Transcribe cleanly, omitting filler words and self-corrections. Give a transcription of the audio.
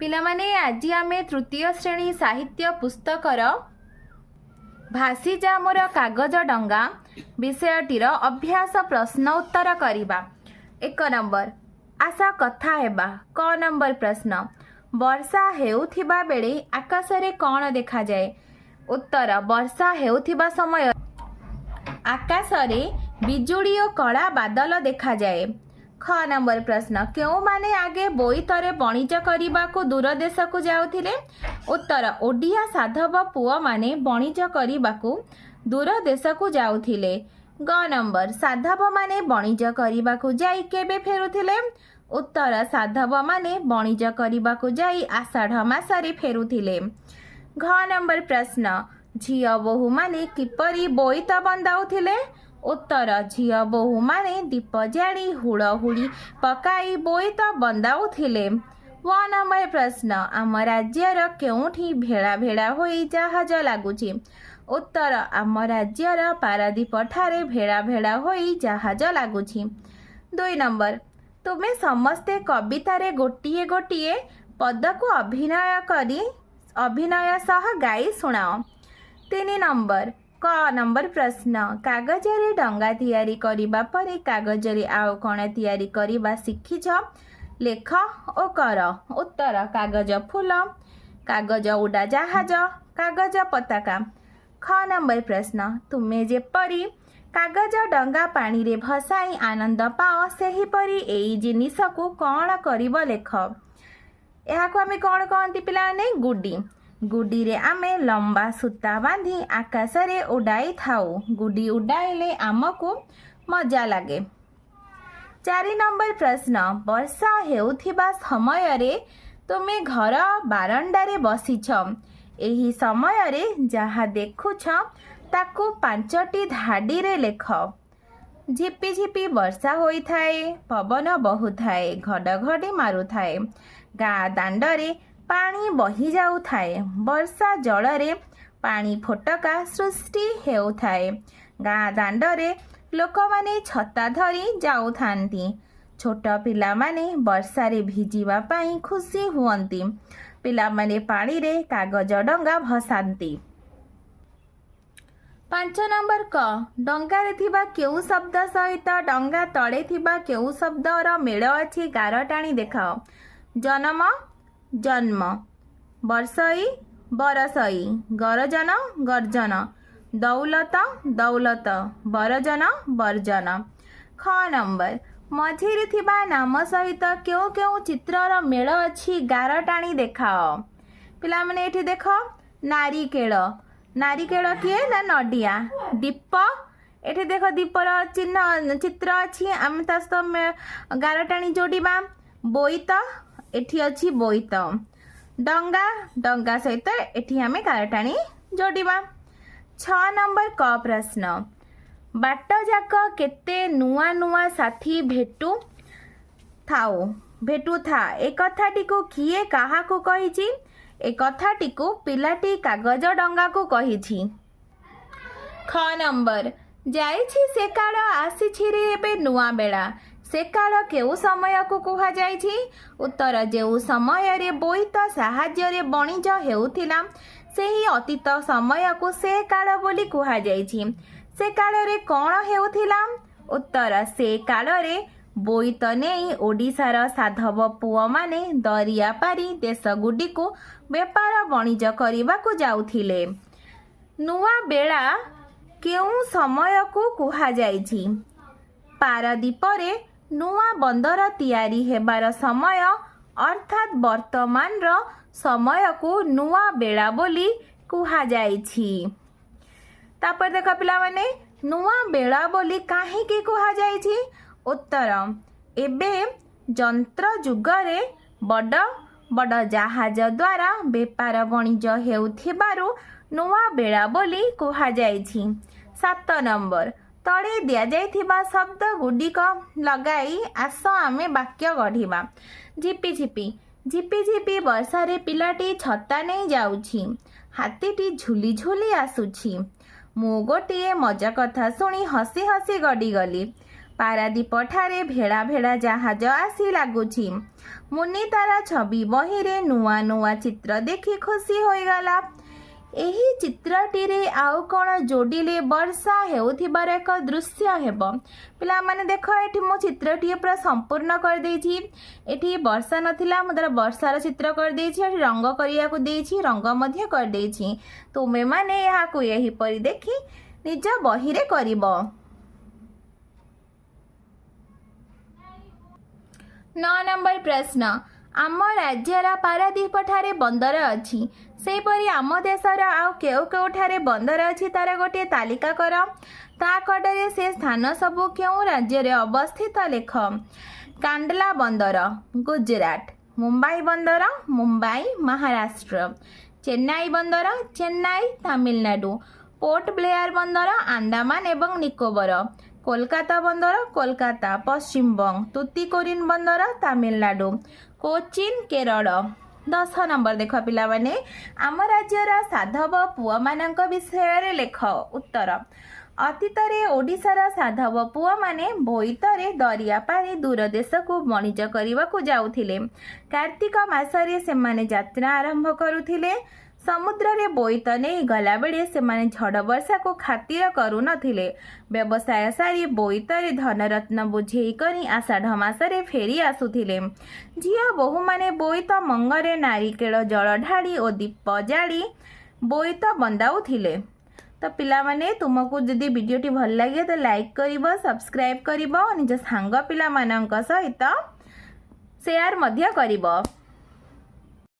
पिलामाने आज आमे तृतीय श्रेणी साहित्य पुस्तकर भासीजा मोर कागज डंगा विषयटीर अभ्यास प्रश्न उत्तर करिबा। 1 नंबर आशा कथा हेबा। क नंबर प्रश्न वर्षा हेउथिबा बेले आकाशरे कौन देखा जाए? उत्तर वर्षा हेउथिबा समय आकाशरे बिजुली और कला बादल देखा जाए। ख नंबर प्रश्न क्यों माने आगे बोईतरे बणिज करने को दूर देश को जाउथिले? उत्तर ओडिया साधव पुआ माने बणिज करने को दूर देश को जाउथिले। ग नंबर साधव माने बणिज करने को जाई केबे फेरुथिले? उत्तर साधव माने बणिज करने को जाई आषाढ़ मासरे फेरुथिले। घ नंबर प्रश्न झियो बोहू माने किपरि बोईत बंदाउथिले? उत्तर झियो बोहू माने दीप जाली हुड़हुड़ी पकाई बोईत बंदाउथिले। व नंबर प्रश्न आम राज्यर केउठी भेड़ा भेड़ा होई जहाज लागुची? उत्तर आम राज्यर पारादीप ठारे भेड़ा भेड़ा होई जहाज लागुची। 2 नंबर तुमे समस्ते कवितारे गोटिए गोटिए पद को अभिनय सह गाई सुनाओ। 3 नंबर क नंबर प्रश्न कागजरे डंगा तैयारी करिबा परे कागजरे आउ कण तैयारी करिबा शिखिछ? लेख ओ कर। उत्तर कागज फूल, कागज उड़ा जहाज, कागज पताका। ख नंबर प्रश्न तुमे जेपरी कागज डंगा पानी रे भसाई आनंद पाओ सेहीपरि एई जिनिस को कौन करिब लेख। यहाँ को आमे कौन कहती पिलाने? गुडी। गुडी रे आमे लंबा सूता बांधी आकाश रे उड़ाई थाऊ। गुडी उड़ाइले आमको मजा लगे। 4 नंबर प्रश्न वर्षा हेउथिबा समय रे तुमे घर बारंडारे बसिछ। एही समय रे जहा देखुछ ताकू 5टी धाडी रे लेख। झिपी झिपी वर्षा होई थाए, पवन बहु थाए, घड़घड़ी मारु थाए, गाँ दांडरे पानी बही जाऊ थाए, वर्षा जलरे पानी फोटका सृष्टि हेउ थाए, गाँ दांडरे लोक माने छता धरी जाऊ थांती, छोट पिला माने वर्षा रे भिजिबा पाई खुशी हुअंती, पिला माने पानी रे कागज डंगा भसांती। 5 नंबर क डंगारे थिबा केउ शब्द सहित डंगा तळे थिबा केउ शब्दर मेल अछि गार टाणी देखाओ। जन्म जन्म, वर्षई बरसई, गरजन गर्जन, दौलत दौलत, बरजन बर्जन। ख नंबर मझिरे थिबा नाम सहित केउ केउ चित्रर मेल अछि गार टाणी देखाओ। पिला माने एठी देख नारिकेल, नारिकेल किए ना नडिया। दीप एठी देख दीपर चिन्ह चित्र अछि आम ता सहित गार टाणी जोड़िबा। बोईत एठी अछि बोईत। डंगा डंगा सहित एठी आमे गार टाणी जोड़िबा। 6 नंबर क प्रश्न बाट जाक केते नुआ नुआ साथी भेटू था ए कथाटी को किए काहा को कहिछि? ए कथाटी को पिलाटी कागज डंगा को कहिछि। ख नंबर जाइछि से काल आसीछि रे एबे नुआ बेला, से काल केउ समय को कुहा जाइछि? उत्तर जेउ समय रे बोईत साहाय्य रे बणिज हेउथिला सेही अतीत समय को से काल बोली कुहा जाइछि। से काल रे कौन हेउथिला? उत्तर से काल रे बोईत नेई ओडिशार साधव पुआ माने दरिया पारी देश गुडी को व्यापार बणिज करने को जाउथिले। नुआ बेला केउ समय को कुहा जाइछि? पारादीपरे नुआ बंदर तैयारी हेबार समय अर्थात वर्तमान रो समय को नुआ बेला बोली कुहा जाइछि। तापर देख पिला माने नुआ बेला बोली काहेकि कुहा जाइछि? उत्तर एबे जंत्र जुगरे बड़ बड़ जहाज द्वारा बेपार बणिज हेउथिबारु नुआ बेला बोली कुहा जाइछि। 7 नंबर तळे दिया जाइथिबा शब्द गुडिक लगाई आस आमे वाक्य गढ़िबा। झिपी झिपी झिपी झिपी वर्षा रे पिलाटी छता नहीं जाउछि, हाथीटी झुली झुली आसुछि, मु गोटिए मजा कथा शुणी हसी हसी गड़ी गली, ପାରାଦୀପ ଠାରେ ଭେଳା ଭେଳା ଜାହାଜ ଆସି ଲାଗୁଛି। ମୁନି ତାର ଛବି ବହିରେ ନୂଆ ନୂଆ ଚିତ୍ର ଦେଖି ଖୁସି ହୋଇଗଲା। ଏହି ଚିତ୍ରଟିରେ ଆଉ କ'ଣ ଯୋଡ଼ିଲେ ବର୍ଷା ହେଉଥିବାର ଏକ ଦୃଶ୍ୟ ହେବ। ପିଲାମାନେ ଦେଖ, ଏଠି ମୁଁ ଚିତ୍ରଟିଏ ପୁରା ସମ୍ପୂର୍ଣ୍ଣ କରିଦେଇଛି। ଏଠି ବର୍ଷା ନଥିଲା, ମୁଁ ତାର ବର୍ଷାର ଚିତ୍ର କରିଦେଇଛି। ଏଠି ରଙ୍ଗ କରିବାକୁ ଦେଇଛି, ରଙ୍ଗ ମଧ୍ୟ କରିଦେଇଛି। ତୁମେମାନେ ଏହାକୁ ଏହିପରି ଦେଖି ନିଜ ବହିରେ କରିବ। 9 ନମ୍ବର ପ୍ରଶ୍ନ, ଆମ ରାଜ୍ୟର ପାରାଦୀପ ଠାରେ ବନ୍ଦର ଅଛି, ସେହିପରି ଆମ ଦେଶର ଆଉ କେଉଁ କେଉଁଠାରେ ବନ୍ଦର ଅଛି ତାର ଗୋଟିଏ ତାଲିକା କର। ତା କଡ଼ରେ ସେ ସ୍ଥାନ ସବୁ କେଉଁ ରାଜ୍ୟରେ ଅବସ୍ଥିତ ଲେଖ। କାଣ୍ଡଲା ବନ୍ଦର ଗୁଜରାଟ, ମୁମ୍ବାଇ ବନ୍ଦର ମୁମ୍ବାଇ ମହାରାଷ୍ଟ୍ର, ଚେନ୍ନାଇ ବନ୍ଦର ଚେନ୍ନାଇ ତାମିଲନାଡୁ, ପୋର୍ଟ ବ୍ଲେୟାର ବନ୍ଦର ଆଣ୍ଡାମାନ ଏବଂ ନିକୋବର, କୋଲକାତା ବନ୍ଦର କୋଲକାତା ପଶ୍ଚିମବଙ୍ଗ, ତୁତିକୋରିନ ବନ୍ଦର ତାମିଲନାଡୁ, କୋଚିନ୍ କେରଳ। 10 ନମ୍ବର ଦେଖ ପିଲାମାନେ, ଆମ ରାଜ୍ୟର ସାଧବ ପୁଅମାନଙ୍କ ବିଷୟରେ ଲେଖ। ଉତ୍ତର, ଅତୀତରେ ଓଡ଼ିଶାର ସାଧବ ପୁଅମାନେ ବୋଇତରେ ଦରିଆ ପାରି ଦୂର ଦେଶକୁ ବଣିଜ କରିବାକୁ ଯାଉଥିଲେ। କାର୍ତ୍ତିକ ମାସରେ ସେମାନେ ଯାତ୍ରା ଆରମ୍ଭ କରୁଥିଲେ। ସମୁଦ୍ରରେ ବୋଇତ ନେଇ ଗଲାବେଳେ ସେମାନେ ଝଡ଼ ବର୍ଷାକୁ ଖାତିର କରୁନଥିଲେ। ବ୍ୟବସାୟ ସାରି ବୋଇତରେ ଧନରତ୍ନ ବୋଝେଇ କରି ଆଷାଢ଼ ମାସରେ ଫେରି ଆସୁଥିଲେ। ଝିଅ ବୋହୂମାନେ ବୋଇତ ମଙ୍ଗରେ ନାରିକେଳ ଜଳ ଢାଳି ଓ ଦୀପ ଜାଳି ବୋଇତ ବନ୍ଦାଉଥିଲେ। ତ ପିଲାମାନେ, ତୁମକୁ ଯଦି ଭିଡ଼ିଓଟି ଭଲ ଲାଗେ ତ ଲାଇକ୍ କରିବ, ସବସ୍କ୍ରାଇବ୍ କରିବ, ନିଜ ସାଙ୍ଗ ପିଲାମାନଙ୍କ ସହିତ ସେୟାର ମଧ୍ୟ କରିବ।